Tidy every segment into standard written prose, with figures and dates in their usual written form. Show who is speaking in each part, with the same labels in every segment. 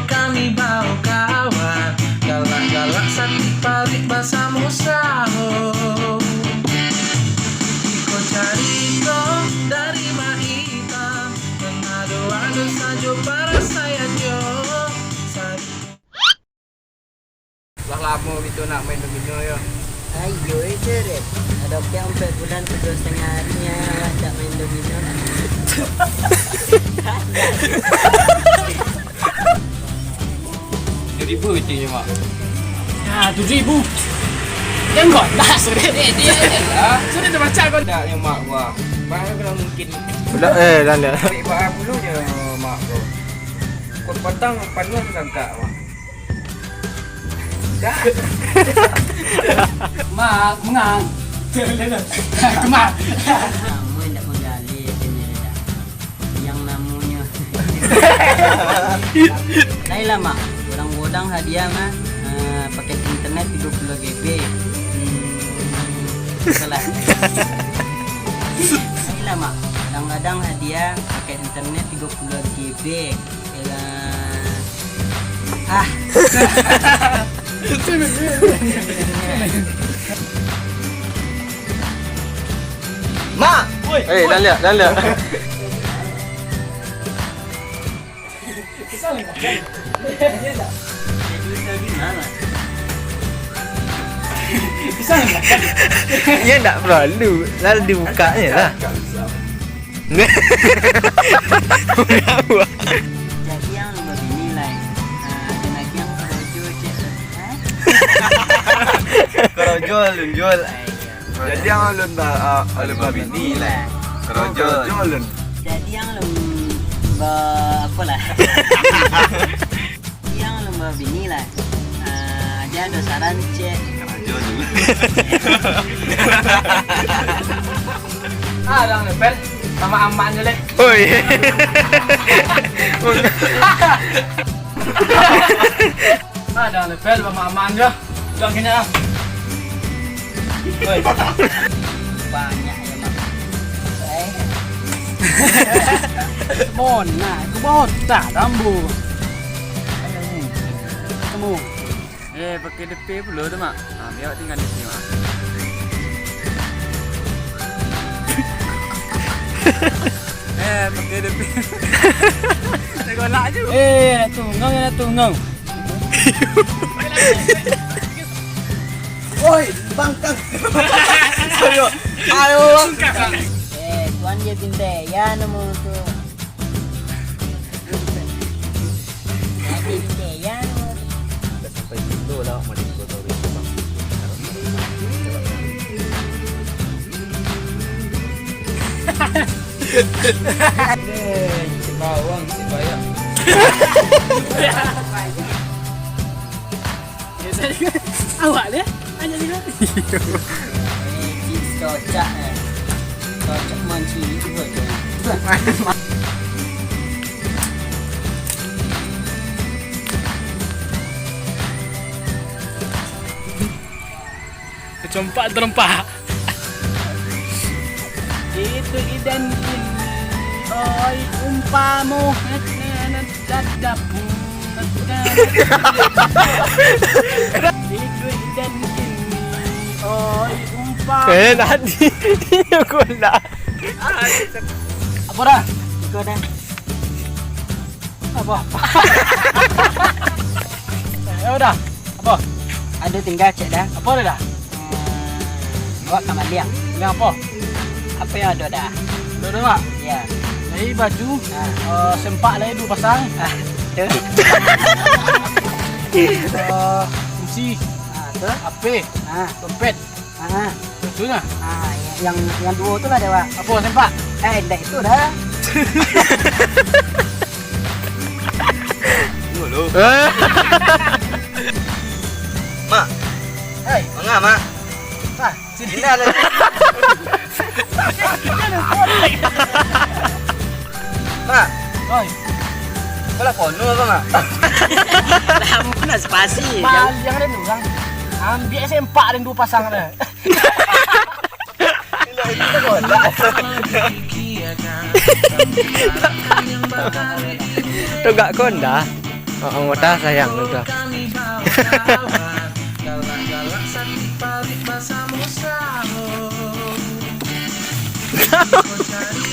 Speaker 1: kami bau kawan, galak-galak sakit parit basamu sahur. Iko carito dari mah hitam, mengado-ado sajo para saya jo.
Speaker 2: Lah lama gitu nak main domino ya.
Speaker 3: Ayo itu deh. Ada yang 4 bulan 2,5 harinya awak tak main domino.
Speaker 2: Jadi bucinya mak.
Speaker 4: Ya 7,000. Yang kau dah sudah dia. Sudah terbaca kau.
Speaker 2: Tak yang mak gua. Bahaya kalau mungkin.
Speaker 5: Udah dan ya.
Speaker 2: Ambil bahan dulu je mak gua. Kau patang panuan sangka mak. Dah.
Speaker 4: Mak mengang. Kemar.
Speaker 3: Kamu yang tak menggali dah. Yang namanya. Baiklah mak. Orang-orang hadiah mah paket internet 30 GB. Salah. Baiklah mak. Kadang-kadang hadiah paket internet 30 GB. Ah.
Speaker 5: Mak. Dan lihat. Ya tak perlu. Lalu dibukanya lah.
Speaker 3: Jadi yang lebih nilai. Ada lagi yang kerojo cek.
Speaker 5: Kerojol, lunjol. Jadi yang ulun babi ni lah. Kerojol.
Speaker 3: Jadi yang apa lah? Yang lomba bini lah. Aja ada saran cek.
Speaker 5: Kerojol.
Speaker 4: Dah ngepel sama aman je leh.
Speaker 5: Oi.
Speaker 4: Dah ngepel sama aman je. Dah kena ah. Oi.
Speaker 3: Banyak ya mak.
Speaker 4: Mon nah, ku bot tak rambu. Kamu.
Speaker 2: Pakai DP dulu tu mak. Biar tinggal di sini mak. Pakai DP. Tengok nak je.
Speaker 4: Tunggang.
Speaker 5: Oi, bangkang. Ayo.
Speaker 3: Tuan dia pinta ya nama tu. Jadi pinta ya nama tu.
Speaker 5: Dah sampai situ lah mak di kota itu bang.
Speaker 2: Si bawang, si bayam.
Speaker 4: Awak dia. Hanya dia.
Speaker 3: Cocok cocok manci juga je.
Speaker 4: Kecompak terempah. Itu idan ini. Oi umpamu nenek dadapu. Itu idan ini. Oi umpamu.
Speaker 5: Nanti aku nak.
Speaker 4: Apa dah?
Speaker 3: Ikut dah.
Speaker 4: Apa? Ya udah. Apa?
Speaker 3: Ada tinggal cek dah.
Speaker 4: Apa dah dah?
Speaker 3: Bawa kamar liang.
Speaker 4: Yang apa?
Speaker 3: Apa yang ada dah?
Speaker 4: Udah mak.
Speaker 3: Ya.
Speaker 4: Dari baju sempak lagi 2 pasang.
Speaker 3: Tu.
Speaker 4: Kunci,
Speaker 3: Tu.
Speaker 4: HP, dompet.
Speaker 3: Ah.
Speaker 4: Betul lah.
Speaker 3: Yang 2 tu lah dewa.
Speaker 4: Apa sempak?
Speaker 3: Dah itu dah.
Speaker 5: Tunggu dulu. Mak.
Speaker 4: Hei,
Speaker 5: Mengah mak.
Speaker 4: sini.
Speaker 5: Ini ada. Mak.
Speaker 4: Oi,
Speaker 5: Kau lah kono apa mak?
Speaker 3: Lama nak spasi.
Speaker 4: mal yang ada orang. Ambil sempak dan 2 pasang dah.
Speaker 5: Kita kono. Tugak konda.
Speaker 2: Oh, udah sayang udah.
Speaker 1: Kami bawa kawan, galak-galak sakit parit basamu sahur. Iko cari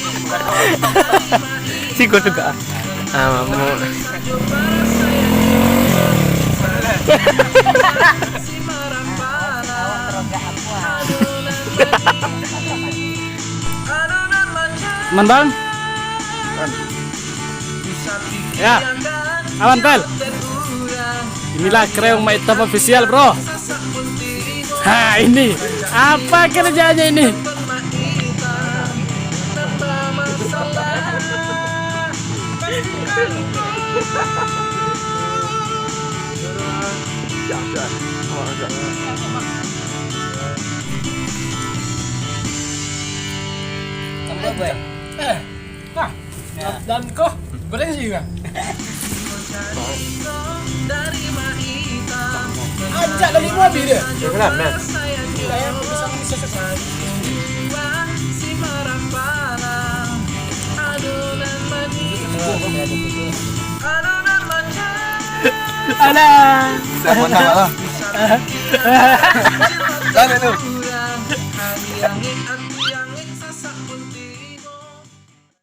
Speaker 2: Si gue juga. Ah, mau.
Speaker 1: si marah
Speaker 3: Awak terogak apa?
Speaker 1: adonan macam
Speaker 4: Teman-teman,
Speaker 1: bisa pikir
Speaker 4: Ya. Aman, Pel.
Speaker 1: terkurang.
Speaker 4: inilah Kreong Maitam official, bro.
Speaker 1: Sasak pun tiba
Speaker 4: Ha, ini apa kerjanya ini?
Speaker 1: bermak hitam, nambah masalah.
Speaker 3: Kamu boy.
Speaker 4: Dan kok goreng sih kan?
Speaker 1: Dari mak hitam,
Speaker 4: Ajak lagi mobil dia.
Speaker 1: sayang
Speaker 4: Saya bisa
Speaker 1: jiwa si marah parah. Adonan manis, adonan macam
Speaker 4: Alah.
Speaker 5: Siapa nama lah? Sana tu.
Speaker 1: kurang. Hari yang